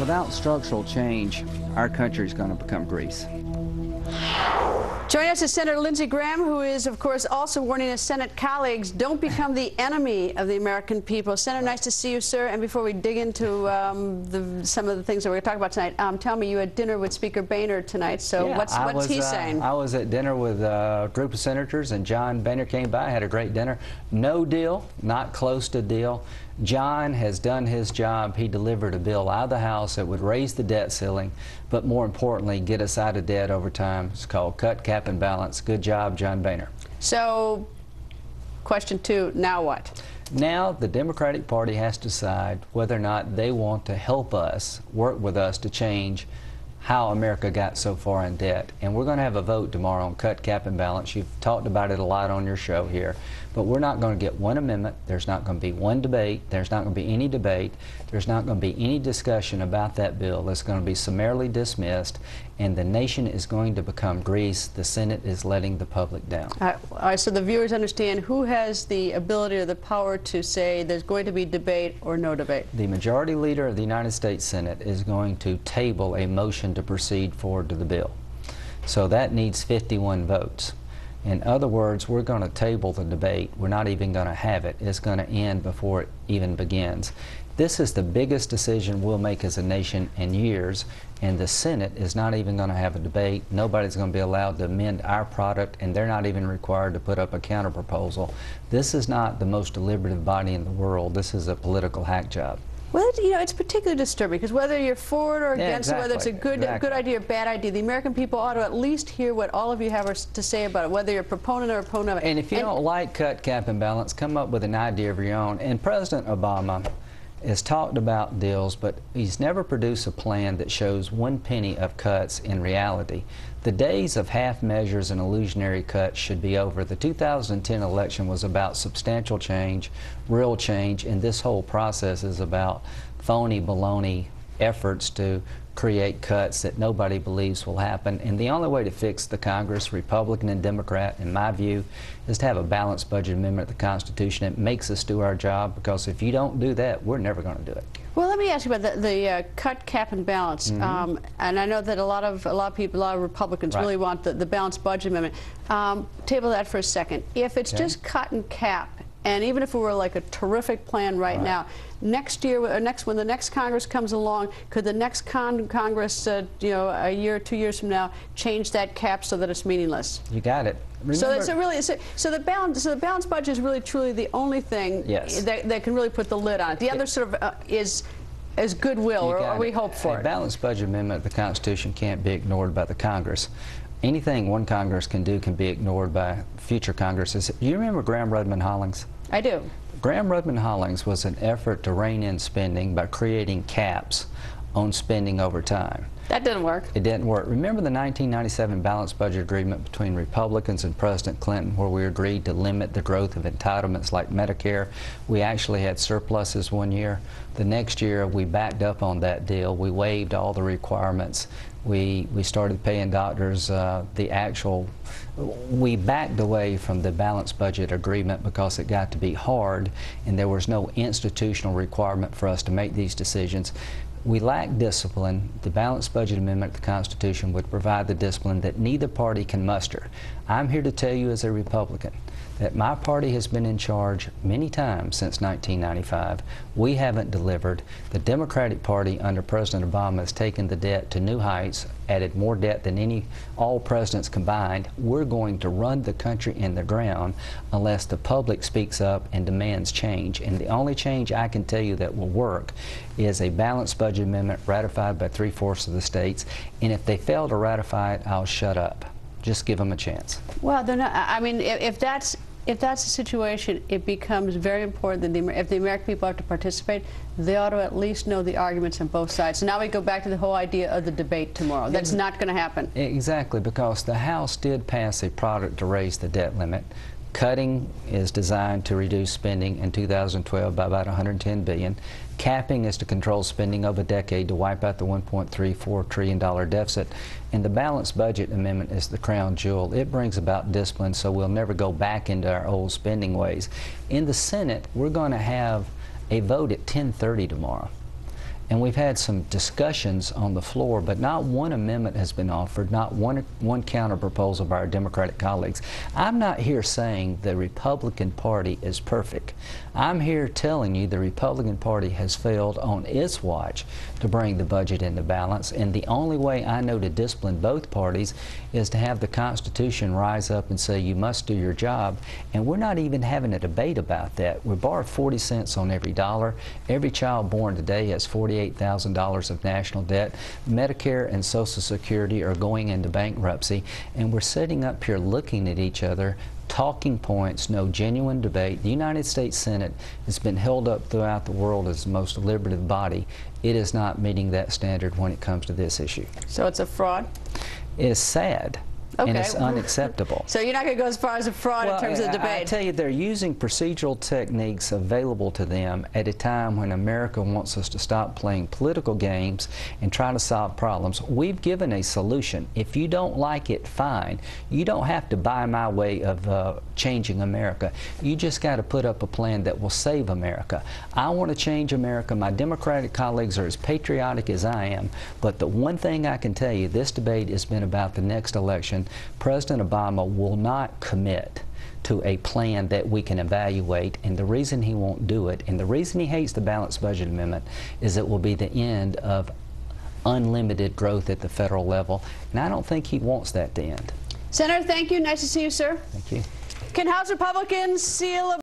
Without structural change, our country is going to become Greece. Joining us is Senator Lindsey Graham, who is, of course, also warning his Senate colleagues, don't become the enemy of the American people. Senator, nice to see you, sir. And before we dig into some of the things that we're going to talk about tonight, tell me, you had dinner with Speaker Boehner tonight, so yeah, what's he saying? I was at dinner with a group of senators, and John Boehner came by, had a great dinner. No deal, not close to deal. John has done his job. He delivered a bill out of the House that would raise the debt ceiling, but more importantly, get us out of debt over time. It's called Cut, Cap, and Balance. Good job, John Boehner. So, question two, now what? Now the Democratic Party has to decide whether or not they want to help us, work with us to change how America got so far in debt. And we're going to have a vote tomorrow on Cut, Cap, and Balance. You've talked about it a lot on your show here. But we're not going to get one amendment. There's not going to be one debate. There's not going to be any debate. There's not going to be any discussion about that bill. It's going to be summarily dismissed, and the nation is going to become Greece. The Senate is letting the public down. All right, so the viewers understand who has the ability or the power to say there's going to be debate or no debate? The Majority Leader of the United States Senate is going to table a motion to proceed forward to the bill. So that needs 51 votes. In other words, we're going to table the debate. We're not even going to have it. It's going to end before it even begins. This is the biggest decision we'll make as a nation in years, and the Senate is not even going to have a debate. Nobody's going to be allowed to amend our product, and they're not even required to put up a counterproposal. This is not the most deliberative body in the world. This is a political hack job. Well, you know, it's particularly disturbing because whether you're for it or against it, whether it's a good idea or bad idea, the American people ought to at least hear what all of you have to say about it, whether you're a proponent or opponent of it. And if you don't like Cut, Cap, and Balance, come up with an idea of your own. And President Obama has talked about deals, but he's never produced a plan that shows one penny of cuts in reality. The days of half measures and illusionary cuts should be over. The 2010 election was about substantial change, real change, and this whole process is about phony baloney efforts to create cuts that nobody believes will happen. And the only way to fix the Congress, Republican and Democrat, in my view, is to have a balanced budget amendment to the Constitution that makes us do our job, because if you don't do that, we're never going to do it. Well, let me ask you about the cut, cap, and balance. And I know that a lot of people, a lot of Republicans really want the balanced budget amendment. Table that for a second. If it's just cut and cap, and even if it were like a terrific plan right now, next year, when the next Congress comes along, could the next Congress, you know, a year or 2 years from now, change that cap so that it's meaningless? You got it. Remember, so the balanced budget is really truly the only thing that can really put the lid on it. The other sort of is goodwill, or we hope for it. A balanced budget amendment of the Constitution can't be ignored by the Congress. Anything one Congress can do can be ignored by future Congresses. Do you remember Graham Rudman Hollings? I do. Graham Rudman Hollings was an effort to rein in spending by creating caps on spending over time. That didn't work. It didn't work. Remember the 1997 balanced budget agreement between Republicans and President Clinton, where we agreed to limit the growth of entitlements like Medicare? We actually had surpluses one year. The next year we backed up on that deal. We waived all the requirements. We started paying doctors we backed away from the balanced budget agreement because it got to be hard and there was no institutional requirement for us to make these decisions. We lack discipline. The balanced budget amendment to the Constitution would provide the discipline that neither party can muster. I'm here to tell you as a Republican that my party has been in charge many times since 1995. We haven't delivered. The Democratic Party under President Obama has taken the debt to new heights, added more debt than all presidents combined. We're going to run the country in the ground unless the public speaks up and demands change. And the only change I can tell you that will work is a balanced budget amendment ratified by 3/4 of the states. And if they fail to ratify it, I'll shut up. Just give them a chance. Well, they're not. I mean, if that's the situation, it becomes very important that if the American people have to participate, they ought to at least know the arguments on both sides. So now we go back to the whole idea of the debate tomorrow. That's not going to happen. Exactly, because the House did pass a product to raise the debt limit. Cutting is designed to reduce spending in 2012 by about $110 billion. Capping is to control spending over a decade to wipe out the $1.34 trillion deficit. And the balanced budget amendment is the crown jewel. It brings about discipline so we'll never go back into our old spending ways. In the Senate, we're going to have a vote at 10:30 tomorrow. And we've had some discussions on the floor, but not one amendment has been offered, not one counter proposal by our Democratic colleagues. I'm not here saying the Republican Party is perfect. I'm here telling you the Republican Party has failed on its watch to bring the budget into balance, and the only way I know to discipline both parties is to have the Constitution rise up and say you must do your job, and we're not even having a debate about that. We borrow 40 cents on every dollar. Every child born today has $48,000 of national debt. Medicare and Social Security are going into bankruptcy, and we're sitting up here looking at each other, talking points, no genuine debate. The United States Senate has been held up throughout the world as the most deliberative body. It is not meeting that standard when it comes to this issue. So it's a fraud? It's sad. Okay. And it's unacceptable. So you're not going to go as far as a fraud in terms of the debate? I tell you, they're using procedural techniques available to them at a time when America wants us to stop playing political games and try to solve problems. We've given a solution. If you don't like it, fine. You don't have to buy my way of changing America. You just got to put up a plan that will save America. I want to change America. My Democratic colleagues are as patriotic as I am, but the one thing I can tell you, this debate has been about the next election. President Obama will not commit to a plan that we can evaluate, and the reason he won't do it, and the reason he hates the balanced budget amendment, is it will be the end of unlimited growth at the federal level, and I don't think he wants that to end. Senator, thank you. Nice to see you, sir. Thank you. Can House Republicans seal a